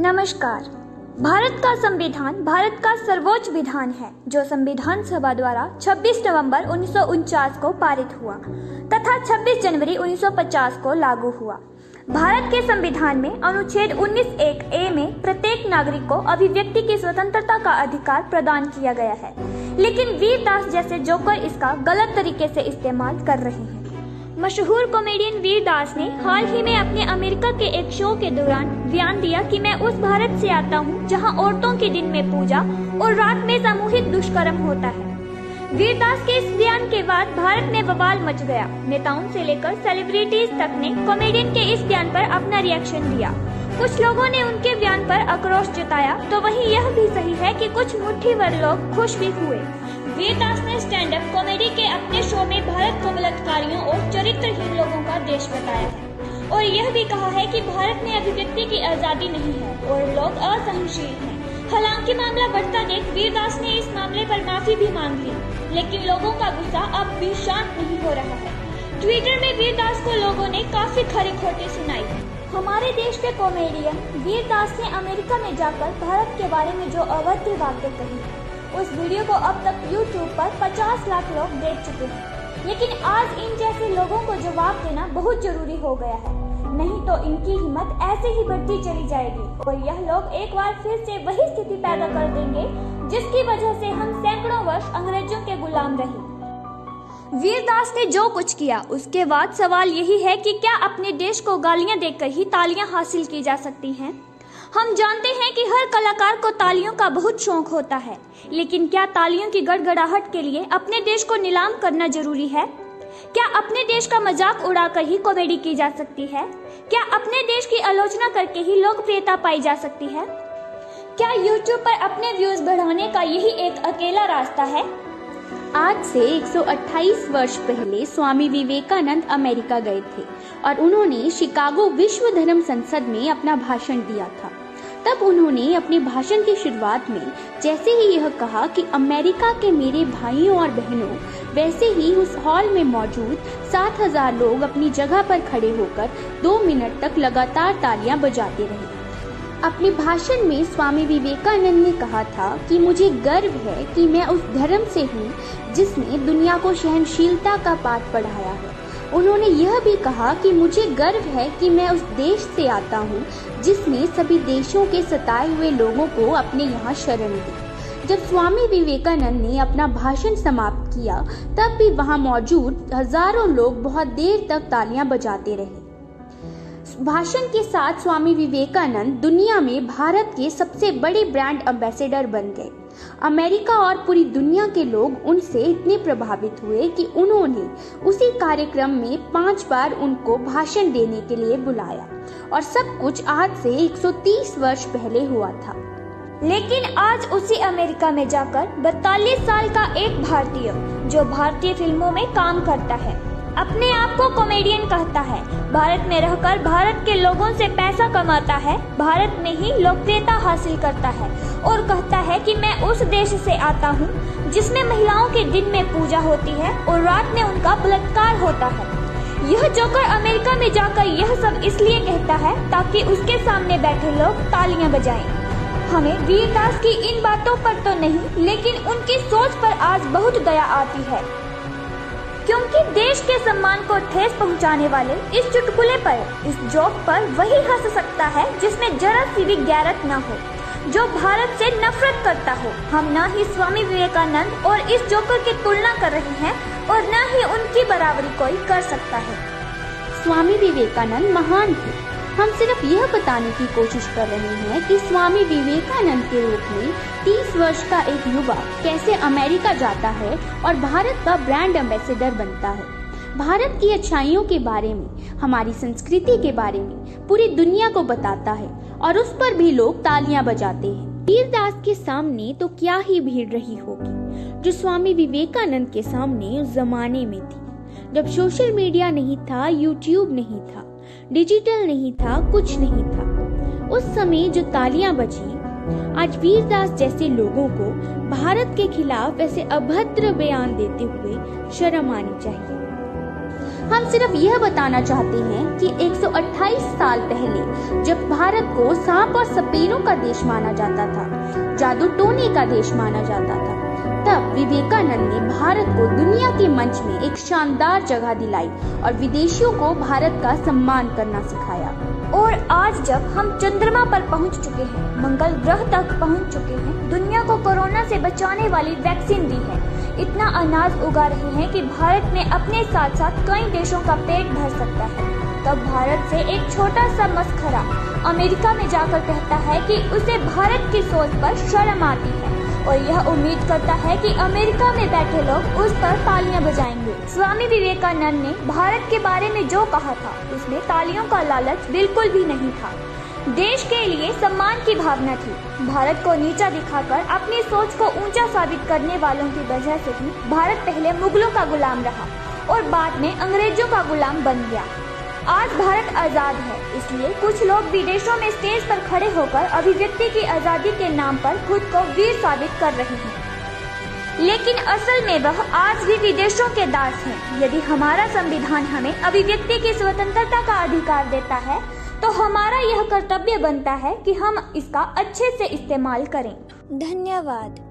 नमस्कार। भारत का संविधान भारत का सर्वोच्च विधान है जो संविधान सभा द्वारा 26 नवंबर 1949 को पारित हुआ तथा 26 जनवरी 1950 को लागू हुआ। भारत के संविधान में अनुच्छेद 19(1)(a) में प्रत्येक नागरिक को अभिव्यक्ति की स्वतंत्रता का अधिकार प्रदान किया गया है, लेकिन वीर दास जैसे जोकर इसका गलत तरीके से इस्तेमाल कर रहे हैं। मशहूर कॉमेडियन वीर दास ने हाल ही में अपने अमेरिका के एक शो के दौरान बयान दिया कि मैं उस भारत से आता हूं जहां औरतों के दिन में पूजा और रात में सामूहिक दुष्कर्म होता है। वीर दास के इस बयान के बाद भारत में बवाल मच गया। नेताओं से लेकर सेलिब्रिटीज तक ने कॉमेडियन के इस बयान पर अपना रिएक्शन दिया। कुछ लोगों ने उनके बयान पर आक्रोश जताया तो वहीं यह भी सही है कि कुछ मुट्ठी भर लोग खुश भी हुए। वीर दास ने स्टैंड अप कॉमेडी के अपने शो में भारत को बलात्कारियों और चरित्रहीन लोगों का देश बताया है और यह भी कहा है कि भारत में अभिव्यक्ति की आजादी नहीं है और लोग असहनशील हैं। हालांकि मामला बढ़ता देख वीर दास ने इस मामले पर माफी भी मांग ली, लेकिन लोगों का गुस्सा अब भी शांत नहीं हो रहा है। ट्विटर में वीर दास को लोगों ने काफी खरी खोटी सुनाई। हमारे देश के कॉमेडियन वीर दास ने अमेरिका में जाकर भारत के बारे में जो अभद्र बातें कही, उस वीडियो को अब तक YouTube पर 50 लाख लोग देख चुके हैं। लेकिन आज इन जैसे लोगों को जवाब देना बहुत जरूरी हो गया है, नहीं तो इनकी हिम्मत ऐसे ही बढ़ती चली जाएगी और यह लोग एक बार फिर से वही स्थिति पैदा कर देंगे जिसकी वजह से हम सैकड़ों वर्ष अंग्रेजों के गुलाम रहे। वीर दास ने जो कुछ किया उसके बाद सवाल यही है कि क्या अपने देश को गालियां देकर ही तालियां हासिल की जा सकती हैं? हम जानते हैं कि हर कलाकार को तालियों का बहुत शौक होता है, लेकिन क्या तालियों की गड़गड़ाहट के लिए अपने देश को नीलाम करना जरूरी है? क्या अपने देश का मजाक उड़ाकर ही कॉमेडी की जा सकती है? क्या अपने देश की आलोचना करके ही लोकप्रियता पाई जा सकती है? क्या YouTube पर अपने व्यूज बढ़ाने का यही एक अकेला रास्ता है? आज से 128 वर्ष पहले स्वामी विवेकानंद अमेरिका गए थे और उन्होंने शिकागो विश्व धर्म संसद में अपना भाषण दिया था। तब उन्होंने अपने भाषण की शुरुआत में जैसे ही यह कहा कि अमेरिका के मेरे भाइयों और बहनों, वैसे ही उस हॉल में मौजूद 7000 लोग अपनी जगह पर खड़े होकर 2 मिनट तक लगातार तालियां बजाते रहे। अपने भाषण में स्वामी विवेकानंद ने कहा था कि मुझे गर्व है कि मैं उस धर्म से हूँ जिसने दुनिया को सहनशीलता का पाठ पढ़ाया है। उन्होंने यह भी कहा कि मुझे गर्व है कि मैं उस देश से आता हूँ जिसने सभी देशों के सताए हुए लोगों को अपने यहाँ शरण दी। जब स्वामी विवेकानंद ने अपना भाषण समाप्त किया तब भी वहाँ मौजूद हजारों लोग बहुत देर तक तालियां बजाते रहे। भाषण के साथ स्वामी विवेकानंद दुनिया में भारत के सबसे बड़े ब्रांड एम्बेसडर बन गए। अमेरिका और पूरी दुनिया के लोग उनसे इतने प्रभावित हुए कि उन्होंने उसी कार्यक्रम में 5 बार उनको भाषण देने के लिए बुलाया और सब कुछ आज से 130 वर्ष पहले हुआ था। लेकिन आज उसी अमेरिका में जाकर 42 साल का एक भारतीय जो भारतीय फिल्मों में काम करता है, अपने आप को कॉमेडियन कहता है, भारत में रहकर भारत के लोगों से पैसा कमाता है, भारत में ही लोकप्रियता हासिल करता है और कहता है कि मैं उस देश से आता हूँ जिसमें महिलाओं के दिन में पूजा होती है और रात में उनका बलात्कार होता है। यह जोकर अमेरिका में जाकर यह सब इसलिए कहता है ताकि उसके सामने बैठे लोग तालियां बजाएं। हमें वीर दास की इन बातों पर तो नहीं, लेकिन उनकी सोच पर आज बहुत दया आती है, क्योंकि देश के सम्मान को ठेस पहुंचाने वाले इस चुटकुले पर, इस जोक पर वही हंस सकता है जिसमें जरा सी भी गैरत ना हो, जो भारत से नफरत करता हो। हम ना ही स्वामी विवेकानंद और इस जोकर की तुलना कर रहे हैं और ना ही उनकी बराबरी कोई कर सकता है। स्वामी विवेकानंद महान थे। हम सिर्फ यह बताने की कोशिश कर रहे हैं कि स्वामी विवेकानंद के रूप में 30 वर्ष का एक युवा कैसे अमेरिका जाता है और भारत का ब्रांड एम्बेसडर बनता है। भारत की अच्छाइयों के बारे में, हमारी संस्कृति के बारे में पूरी दुनिया को बताता है और उस पर भी लोग तालियां बजाते हैं। वीर दास के सामने तो क्या ही भीड़ रही होगी जो स्वामी विवेकानंद के सामने उस जमाने में थी, जब सोशल मीडिया नहीं था, YouTube नहीं था, डिजिटल नहीं था, कुछ नहीं था। उस समय जो तालियां बजी, आज वीर दास जैसे लोगों को भारत के खिलाफ ऐसे अभद्र बयान देते हुए शर्म आनी चाहिए। हम सिर्फ यह बताना चाहते हैं कि 128 साल पहले जब भारत को सांप और सपेरों का देश माना जाता था, जादू टोने का देश माना जाता था, तब विवेकानंद ने भारत को दुनिया के मंच में एक शानदार जगह दिलाई और विदेशियों को भारत का सम्मान करना सिखाया। और आज जब हम चंद्रमा पर पहुंच चुके हैं, मंगल ग्रह तक पहुंच चुके हैं, दुनिया को कोरोना से बचाने वाली वैक्सीन दी है, इतना अनाज उगा रहे हैं कि भारत में अपने साथ साथ कई देशों का पेट भर सकता है, तब भारत से एक छोटा सा मस्खरा अमेरिका में जाकर कहता है कि उसे भारत की सोच पर शर्म आती है और यह उम्मीद करता है कि अमेरिका में बैठे लोग उस पर तालियां बजाएंगे। स्वामी विवेकानंद ने भारत के बारे में जो कहा था उसमें तालियों का लालच बिल्कुल भी नहीं था। देश के लिए सम्मान की भावना थी। भारत को नीचा दिखाकर अपनी सोच को ऊंचा साबित करने वालों की वजह से ही भारत पहले मुगलों का गुलाम रहा और बाद में अंग्रेजों का गुलाम बन गया। आज भारत आजाद है, इसलिए कुछ लोग विदेशों में स्टेज पर खड़े होकर अभिव्यक्ति की आजादी के नाम पर खुद को वीर साबित कर रहे हैं, लेकिन असल में वह आज भी विदेशों के दास हैं। यदि हमारा संविधान हमें अभिव्यक्ति की स्वतंत्रता का अधिकार देता है तो हमारा यह कर्तव्य बनता है कि हम इसका अच्छे से इस्तेमाल करें। धन्यवाद।